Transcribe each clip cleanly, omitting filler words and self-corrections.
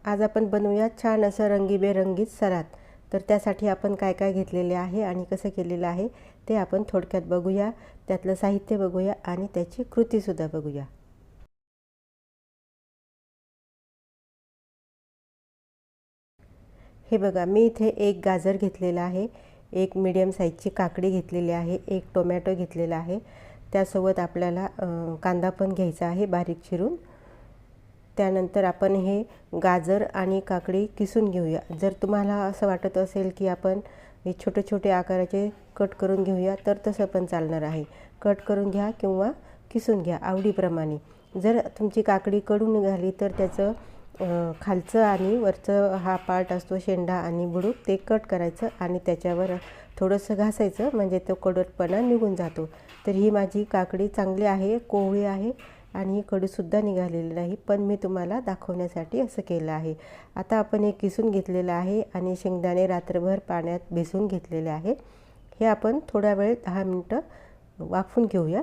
आज आपण बनवूया छान असं रंगीबेरंगीत सलाद। तर त्यासाठी आपण काय काय घेतलेले आहे आणि कसं केलेलं आहे ते आपण थोडक्यात बघूया। त्यातलं साहित्य बघूया आणि त्याची कृती सुद्धा बघूया। हे बघा, मी इथे एक गाजर घेतलेला आहे, एक मीडियम साईजची काकडी घेतलेली आहे, एक टोमॅटो घेतलेला आहे, त्यासोबत आपल्याला कांदा पण घ्यायचा आहे बारीक चिरून। त्यानंतर आपण हे गाजर आणि काकडी किसून घेऊया। जर तुम्हाला असं वाटत असेल की आपण हे छोटे छोटे आकाराचे कट करून घेऊया तर तसं पण चालणार आहे। कट करून घ्या किंवा किसून घ्या आवडीप्रमाणे। जर तुमची काकडी कडू निघाली तर त्याचं खालचं आणि वरचं हा पार्ट असतो शेंडा आणि बुडूक ते कट करायचं आणि त्याच्यावर थोडंसं घासायचं, म्हणजे तो कडवटपणा निघून जातो। तर ही माझी काकडी चांगली आहे, कोवळी आहे आणि कडूसुद्धा निघालेली नाही, पण मी तुम्हाला दाखवण्यासाठी असं केलं आहे। आता आपण हे किसून घेतलेलं आहे आणि शेंगदाणे रात्रभर पाण्यात भिजवून घेतलेले आहे। हे आपण थोडा वेळ 10 मिनिटं वाफवून घेऊया,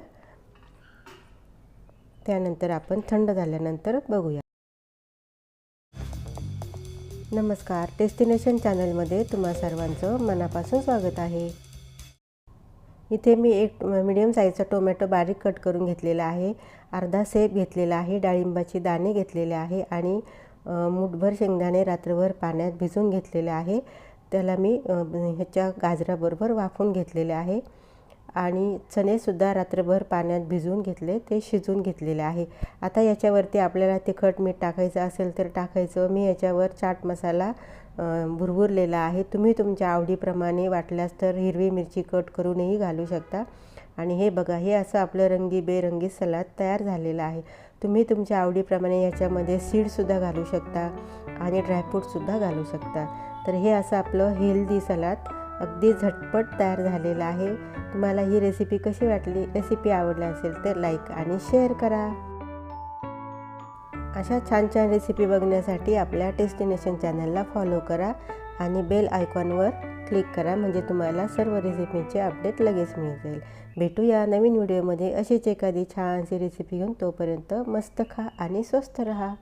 त्यानंतर आपण थंड झाल्यानंतर बघूया। नमस्कार, डेस्टिनेशन चॅनलमध्ये तुम्हा सर्वांचं मनापासून स्वागत आहे। इथे मी एक मीडियम साईजचा टोमॅटो बारीक कट करून घेतलेला आहे, अर्धा सेब घेतलेला आहे, डाळिंबाचे दाणे घेतलेले आहे आणि मूठभर शेंगदाणे रात्रभर पाण्यात भिजवून घेतलेले आहे। त्याला मी ह्याच्या गाजराबरोबर वाफवून घेतलेले आहे आणि चणेसुद्धा रात्रभर पाण्यात भिजवून घेतले, ते शिजवून घेतलेले आहे। आता याच्यावरती आपल्याला तिखट मीठ टाकायचं असेल तर टाकायचं। मी याच्यावर चाट मसाला भुरभुरलेला आहे, तुम्ही तुमच्या आवडीप्रमाणे वाटल्यास तर हिरवी मिरची कट करूनही घालू शकता। आणि हे बघा, हे असं आपलं रंगीबेरंगी सलाद तयार झालेलं आहे। तुम्ही तुमच्या आवडीप्रमाणे याच्यामध्ये सीडसुद्धा घालू शकता आणि ड्रायफ्रूटसुद्धा घालू शकता। तर हे असं आपलं हेल्दी सलाद अगदी झटपट तयार झालेलं आहे। तुम्हाला ही रेसिपी कशी वाटली? रेसिपी आवडली असेल तर लाईक आणि शेअर करा। अशा छान छान रेसिपी बघण्यासाठी आपल्या डेस्टिनेशन चॅनलला फॉलो करा आणि बेल आयकॉनवर क्लिक करा, म्हणजे तुम्हाला सर्व रेसिपीचे अपडेट लगेच मिळून जाईल। भेटूया नवीन व्हिडिओमध्ये अशीच एखादी छानशी रेसिपी घेऊन। तोपर्यंत मस्त खा आणि स्वस्थ रहा।